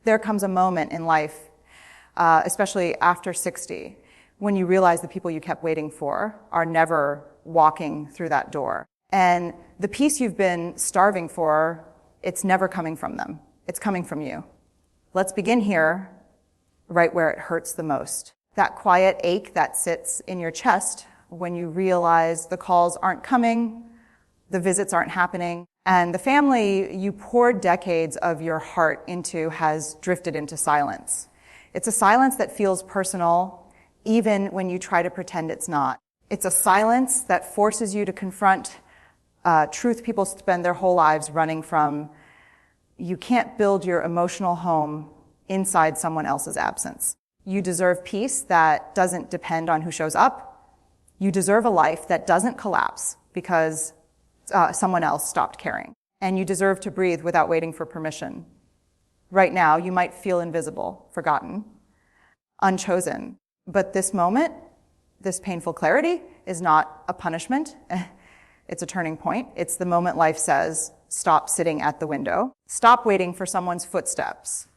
There comes a moment in life, especially after 60, when you realize the people you kept waiting for are never walking through that door. And the peace you've been starving for, it's never coming from them. It's coming from you. Let's begin here, right where it hurts the most. That quiet ache that sits in your chest when you realize the calls aren't coming, the visits aren't happening, and the family you poured decades of your heart into has drifted into silence. It's a silence that feels personal, even when you try to pretend it's not. It's a silence that forces you to confront truth people spend their whole lives running from. You can't build your emotional home inside someone else's absence. You deserve peace that doesn't depend on who shows up. You deserve a life that doesn't collapse because someone else stopped caring. And you deserve to breathe without waiting for permission. Right now, you might feel invisible, forgotten, unchosen. But this moment, this painful clarity, is not a punishment. It's a turning point. It's the moment life says, stop sitting at the window. Stop waiting for someone's footsteps.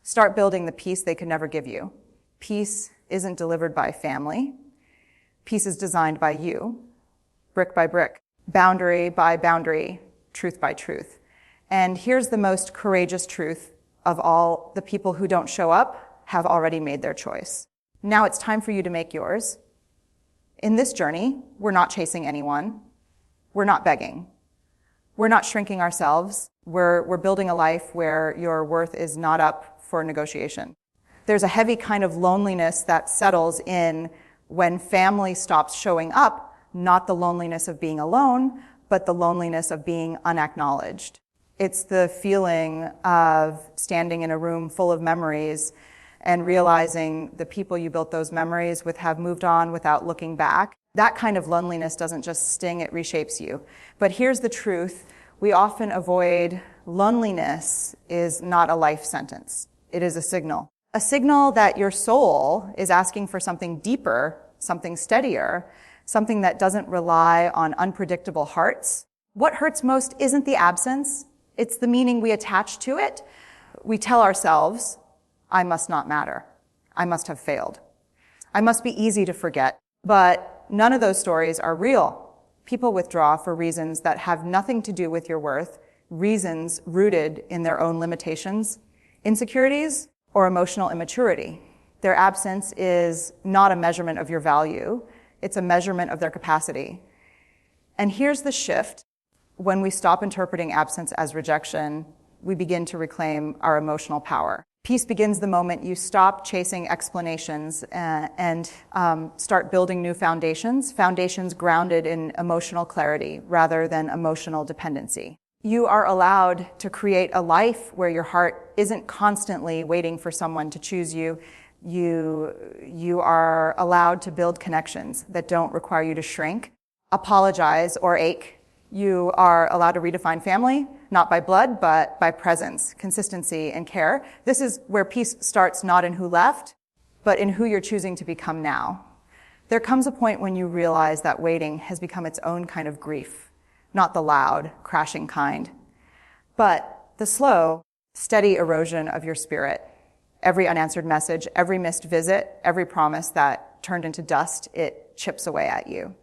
Start building the peace they could never give you. Peace isn't delivered by family. Peace is designed by you, brick by brick, boundary by boundary, truth by truth. And here's the most courageous truth of all: the people who don't show up have already made their choice. Now it's time for you to make yours. In this journey, we're not chasing anyone. We're not begging. We're not shrinking ourselves. We're building a life where your worth is not up for negotiation. There's a heavy kind of loneliness that settles in when family stops showing up, not the loneliness of being alone, but the loneliness of being unacknowledged. It's the feeling of standing in a room full of memories and realizing the people you built those memories with have moved on without looking back. That kind of loneliness doesn't just sting, it reshapes you. But here's the truth. We often avoid loneliness is not a life sentence. It is a signal. A signal that your soul is asking for something deeper, something steadier, something that doesn't rely on unpredictable hearts. What hurts most isn't the absence, it's the meaning we attach to it. We tell ourselves, I must not matter. I must have failed. I must be easy to forget. But none of those stories are real. People withdraw for reasons that have nothing to do with your worth, reasons rooted in their own limitations, insecurities, or emotional immaturity. Their absence is not a measurement of your value. It's a measurement of their capacity. And here's the shift. When we stop interpreting absence as rejection, we begin to reclaim our emotional power. Peace begins the moment you stop chasing explanations and start building new foundations grounded in emotional clarity rather than emotional dependency. You are allowed to create a life where your heart isn't constantly waiting for someone to choose you. You are allowed to build connections that don't require you to shrink, apologize, or ache. You are allowed to redefine family, not by blood, but by presence, consistency, and care. This is where peace starts not in who left, but in who you're choosing to become now. There comes a point when you realize that waiting has become its own kind of grief, not the loud, crashing kind, but the slow, steady erosion of your spirit. Every unanswered message, every missed visit, every promise that turned into dust, it chips away at you.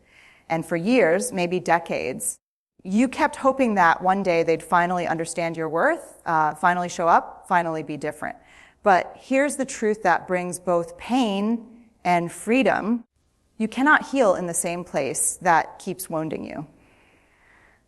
And for years, maybe decades, you kept hoping that one day they'd finally understand your worth, finally show up, finally be different. But here's the truth that brings both pain and freedom. You cannot heal in the same place that keeps wounding you.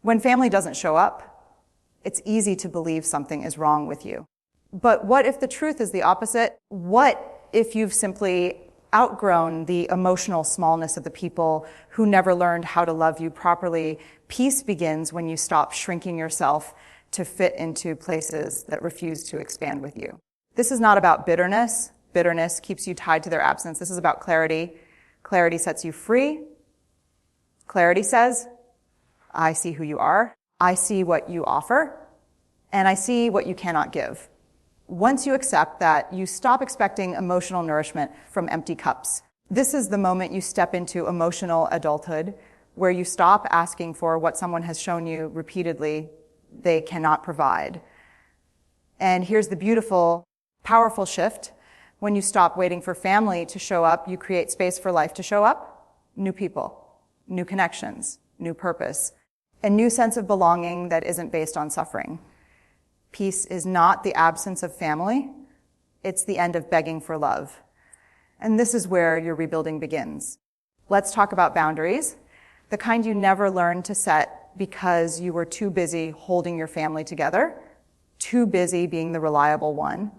When family doesn't show up, it's easy to believe something is wrong with you. But what if the truth is the opposite? What if you've simply outgrown the emotional smallness of the people who never learned how to love you properly? Peace begins when you stop shrinking yourself to fit into places that refuse to expand with you. This is not about bitterness. Bitterness keeps you tied to their absence. This is about clarity. Clarity sets you free. Clarity says, I see who you are. I see what you offer. And I see what you cannot give. Once you accept that, you stop expecting emotional nourishment from empty cups. This is the moment you step into emotional adulthood, where you stop asking for what someone has shown you repeatedly they cannot provide. And here's the beautiful Powerful shift. When you stop waiting for family to show up, you create space for life to show up. New people, new connections, new purpose, a new sense of belonging that isn't based on suffering. Peace is not the absence of family. It's the end of begging for love. And this is where your rebuilding begins. Let's talk about boundaries, the kind you never learned to set because you were too busy holding your family together, too busy being the reliable one,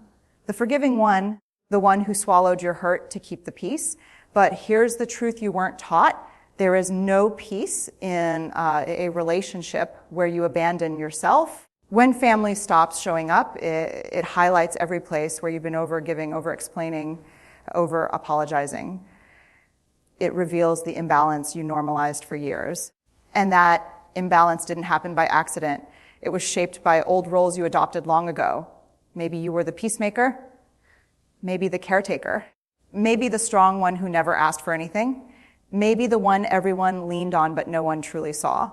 the forgiving one, the one who swallowed your hurt to keep the peace. But here's the truth you weren't taught. There is no peace in a relationship where you abandon yourself. When family stops showing up, it highlights every place where you've been over-giving, over-explaining, over-apologizing. It reveals the imbalance you normalized for years. And that imbalance didn't happen by accident. It was shaped by old roles you adopted long ago. Maybe you were the peacemaker, maybe the caretaker, maybe the strong one who never asked for anything, maybe the one everyone leaned on but no one truly saw.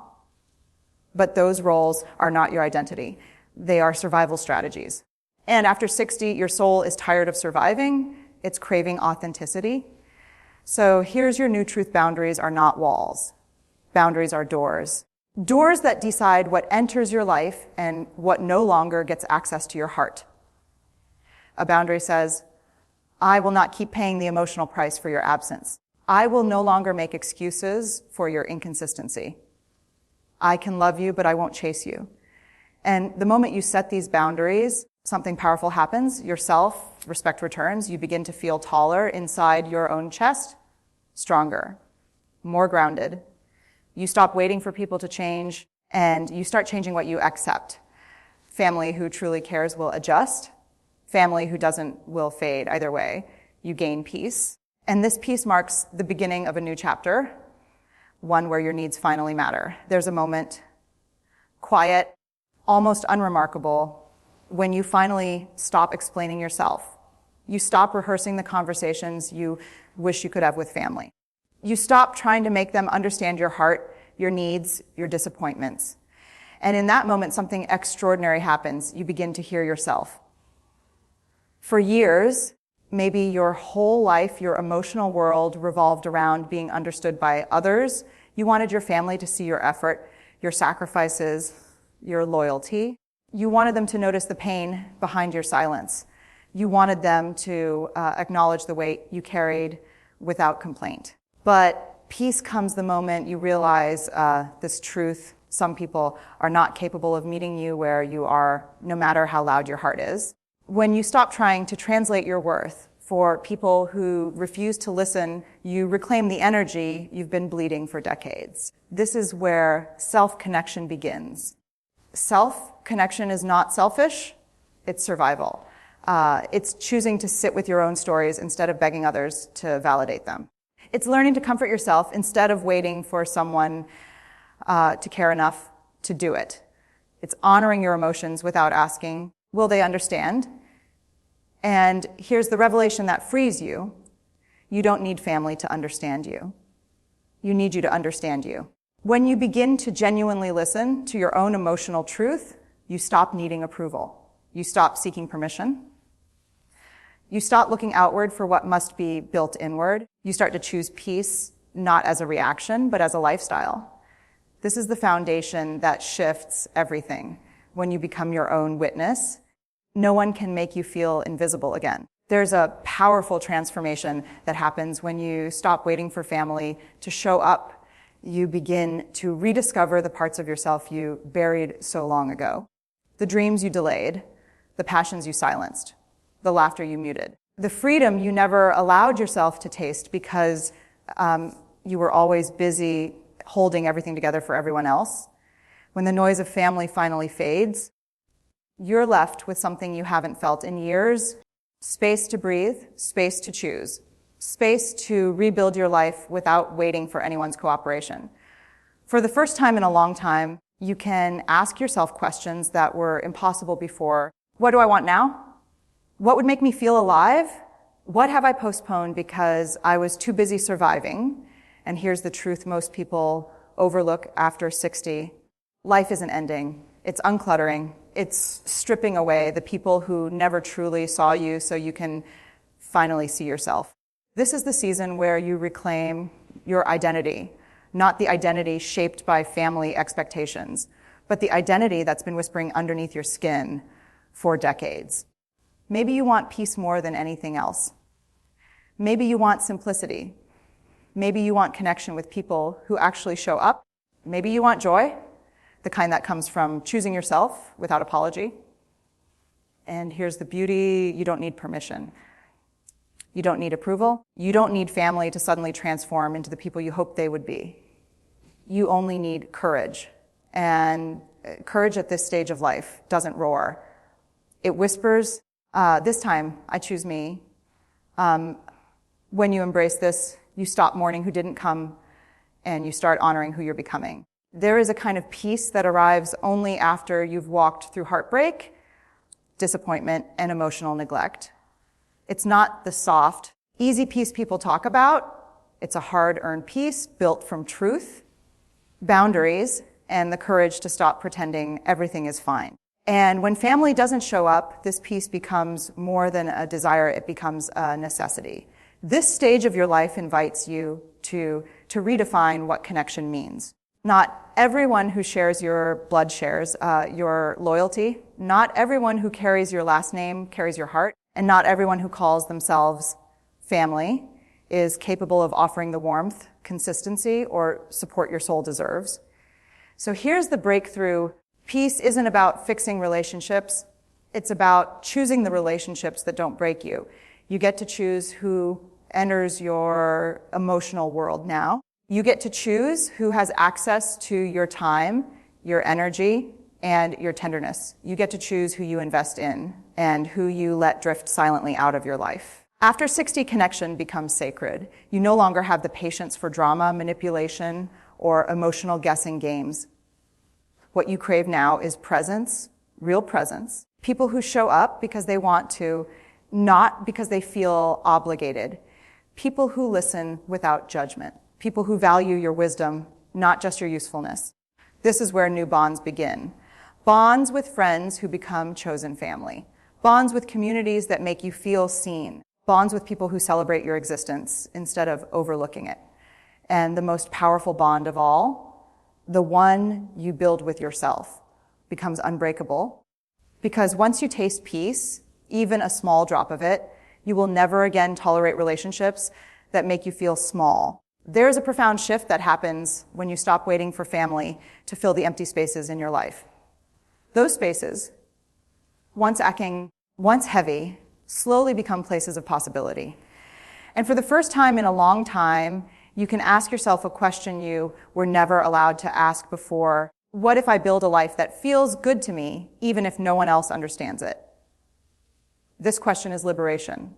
But those roles are not your identity. They are survival strategies. And after 60, your soul is tired of surviving. It's craving authenticity. So here's your new truth. Boundaries are not walls. Boundaries are doors. Doors that decide what enters your life and what no longer gets access to your heart. A boundary says, I will not keep paying the emotional price for your absence. I will no longer make excuses for your inconsistency. I can love you, but I won't chase you. And the moment you set these boundaries, something powerful happens. Your self-respect returns. You begin to feel taller inside your own chest, stronger, more grounded. You stop waiting for people to change, and you start changing what you accept. Family who truly cares will adjust. Family who doesn't will fade. Either way, you gain peace. And this peace marks the beginning of a new chapter, one where your needs finally matter. There's a moment, quiet, almost unremarkable, when you finally stop explaining yourself. You stop rehearsing the conversations you wish you could have with family. You stop trying to make them understand your heart, your needs, your disappointments. And in that moment, something extraordinary happens. You begin to hear yourself. For years, maybe your whole life, your emotional world revolved around being understood by others. You wanted your family to see your effort, your sacrifices, your loyalty. You wanted them to notice the pain behind your silence. You wanted them to acknowledge the weight you carried without complaint. But peace comes the moment you realize this truth. Some people are not capable of meeting you where you are, no matter how loud your heart is. When you stop trying to translate your worth for people who refuse to listen, you reclaim the energy you've been bleeding for decades. This is where self-connection begins. Self-connection is not selfish, it's survival. It's choosing to sit with your own stories instead of begging others to validate them. It's learning to comfort yourself instead of waiting for someone to care enough to do it. It's honoring your emotions without asking, will they understand? And here's the revelation that frees you. You don't need family to understand you. You need you to understand you. When you begin to genuinely listen to your own emotional truth, you stop needing approval. You stop seeking permission. You stop looking outward for what must be built inward. You start to choose peace, not as a reaction, but as a lifestyle. This is the foundation that shifts everything. When you become your own witness, no one can make you feel invisible again. There's a powerful transformation that happens when you stop waiting for family to show up. You begin to rediscover the parts of yourself you buried so long ago. The dreams you delayed, the passions you silenced, the laughter you muted, the freedom you never allowed yourself to taste because you were always busy holding everything together for everyone else. When the noise of family finally fades, you're left with something you haven't felt in years, space to breathe, space to choose, space to rebuild your life without waiting for anyone's cooperation. For the first time in a long time, you can ask yourself questions that were impossible before. What do I want now? What would make me feel alive? What have I postponed because I was too busy surviving? And here's the truth most people overlook after 60. Life isn't ending. It's uncluttering. It's stripping away the people who never truly saw you so you can finally see yourself. This is the season where you reclaim your identity, not the identity shaped by family expectations, but the identity that's been whispering underneath your skin for decades. Maybe you want peace more than anything else. Maybe you want simplicity. Maybe you want connection with people who actually show up. Maybe you want joy, the kind that comes from choosing yourself without apology. And here's the beauty: you don't need permission. You don't need approval. You don't need family to suddenly transform into the people you hoped they would be. You only need courage. And courage at this stage of life doesn't roar. It whispers, this time, I choose me. When you embrace this, you stop mourning who didn't come, and you start honoring who you're becoming. There is a kind of peace that arrives only after you've walked through heartbreak, disappointment, and emotional neglect. It's not the soft, easy peace people talk about. It's a hard-earned peace built from truth, boundaries, and the courage to stop pretending everything is fine. And when family doesn't show up, this peace becomes more than a desire, it becomes a necessity. This stage of your life invites you to redefine what connection means. Not everyone who shares your blood shares your loyalty. Not everyone who carries your last name carries your heart. And not everyone who calls themselves family is capable of offering the warmth, consistency, or support your soul deserves. So here's the breakthrough. Peace isn't about fixing relationships. It's about choosing the relationships that don't break you. You get to choose who enters your emotional world now. You get to choose who has access to your time, your energy, and your tenderness. You get to choose who you invest in and who you let drift silently out of your life. After 60, connection becomes sacred. You no longer have the patience for drama, manipulation, or emotional guessing games. What you crave now is presence, real presence. People who show up because they want to, not because they feel obligated. People who listen without judgment. People who value your wisdom, not just your usefulness. This is where new bonds begin. Bonds with friends who become chosen family. Bonds with communities that make you feel seen. Bonds with people who celebrate your existence instead of overlooking it. And the most powerful bond of all, the one you build with yourself, becomes unbreakable. Because once you taste peace, even a small drop of it, you will never again tolerate relationships that make you feel small. There's a profound shift that happens when you stop waiting for family to fill the empty spaces in your life. Those spaces, once heavy, slowly become places of possibility. And for the first time in a long time, you can ask yourself a question you were never allowed to ask before. What if I build a life that feels good to me, even if no one else understands it? This question is liberation.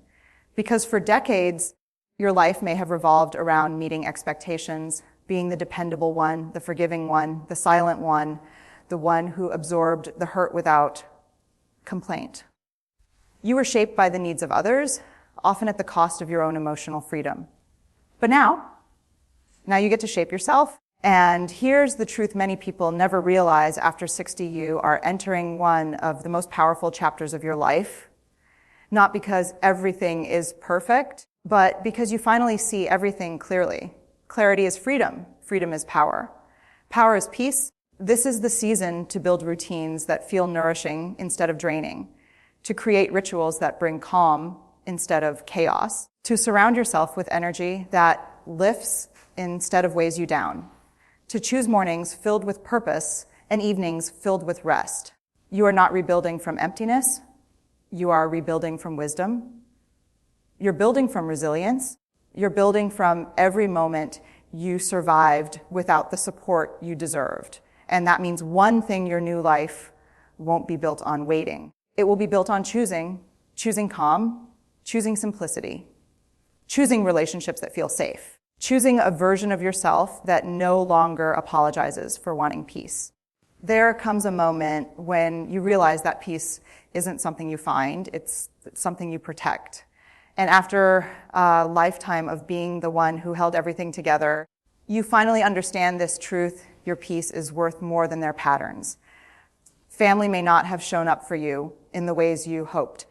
Because for decades, your life may have revolved around meeting expectations, being the dependable one, the forgiving one, the silent one, the one who absorbed the hurt without complaint. You were shaped by the needs of others, often at the cost of your own emotional freedom. But now you get to shape yourself. And here's the truth many people never realize: after 60, you are entering one of the most powerful chapters of your life, not because everything is perfect, but because you finally see everything clearly. Clarity is freedom. Freedom is power. Power is peace. This is the season to build routines that feel nourishing instead of draining, to create rituals that bring calm instead of chaos, to surround yourself with energy that lifts instead of weighs you down, to choose mornings filled with purpose and evenings filled with rest. You are not rebuilding from emptiness. You are rebuilding from wisdom. You're building from resilience. You're building from every moment you survived without the support you deserved. And that means one thing: your new life won't be built on waiting. It will be built on choosing calm, choosing simplicity, choosing relationships that feel safe, choosing a version of yourself that no longer apologizes for wanting peace. There comes a moment when you realize that peace isn't something you find, it's something you protect. And after a lifetime of being the one who held everything together, you finally understand this truth: your peace is worth more than their patterns. Family may not have shown up for you in the ways you hoped.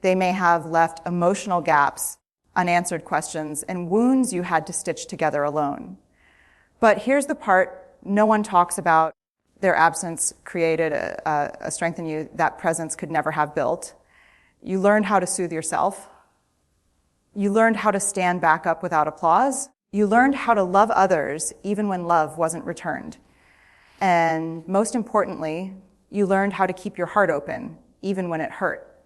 They may have left emotional gaps, unanswered questions, and wounds you had to stitch together alone. But here's the part no one talks about. Their absence created a strength in you that presence could never have built. You learned how to soothe yourself. You learned how to stand back up without applause. You learned how to love others even when love wasn't returned. And most importantly, you learned how to keep your heart open even when it hurt.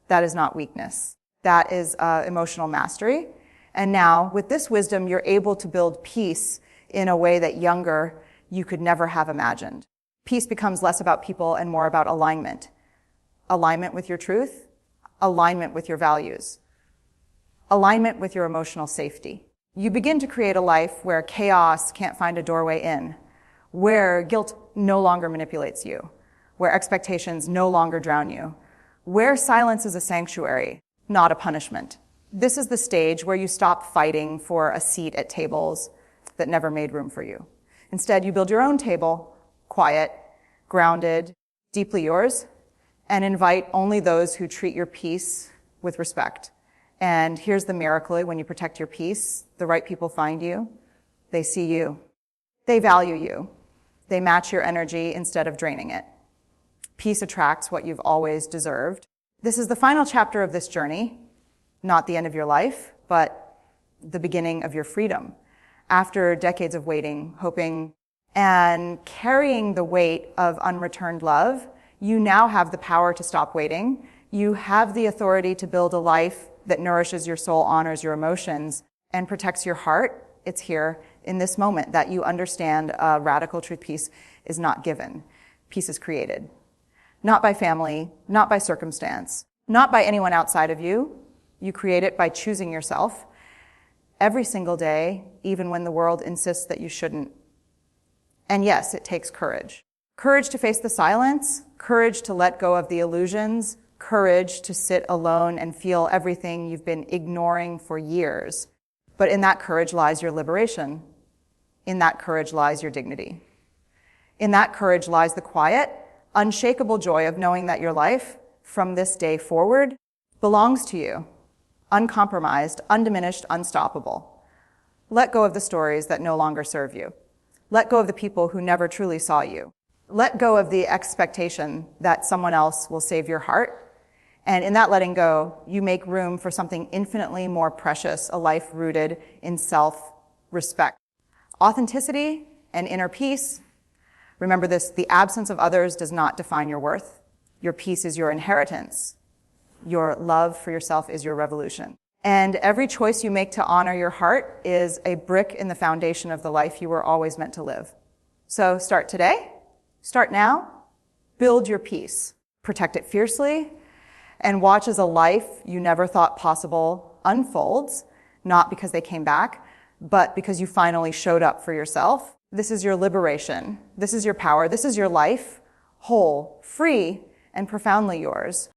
That is not weakness. That is emotional mastery. And now, with this wisdom, you're able to build peace in a way that younger you could never have imagined. Peace becomes less about people and more about alignment. Alignment with your truth, alignment with your values, alignment with your emotional safety. You begin to create a life where chaos can't find a doorway in, where guilt no longer manipulates you, where expectations no longer drown you, where silence is a sanctuary, not a punishment. This is the stage where you stop fighting for a seat at tables that never made room for you. Instead, you build your own table, quiet, grounded, deeply yours, and invite only those who treat your peace with respect. And here's the miracle: when you protect your peace, the right people find you, they see you, they value you, they match your energy instead of draining it. Peace attracts what you've always deserved. This is the final chapter of this journey, not the end of your life, but the beginning of your freedom. After decades of waiting, hoping, and carrying the weight of unreturned love, you now have the power to stop waiting. You have the authority to build a life that nourishes your soul, honors your emotions, and protects your heart. It's here in this moment that you understand radical truth. Peace is not given. Peace is created. Not by family, not by circumstance, not by anyone outside of you. You create it by choosing yourself every single day, even when the world insists that you shouldn't. And yes, it takes courage. Courage to face the silence, courage to let go of the illusions, courage to sit alone and feel everything you've been ignoring for years. But in that courage lies your liberation. In that courage lies your dignity. In that courage lies the quiet, unshakable joy of knowing that your life, from this day forward, belongs to you, uncompromised, undiminished, unstoppable. Let go of the stories that no longer serve you. Let go of the people who never truly saw you. Let go of the expectation that someone else will save your heart. And in that letting go, you make room for something infinitely more precious, a life rooted in self-respect. Authenticity and inner peace. Remember this: the absence of others does not define your worth. Your peace is your inheritance. Your love for yourself is your revolution. And every choice you make to honor your heart is a brick in the foundation of the life you were always meant to live. So start today, start now, build your peace, protect it fiercely, and watch as a life you never thought possible unfolds, not because they came back, but because you finally showed up for yourself. This is your liberation. This is your power. This is your life, whole, free, and profoundly yours.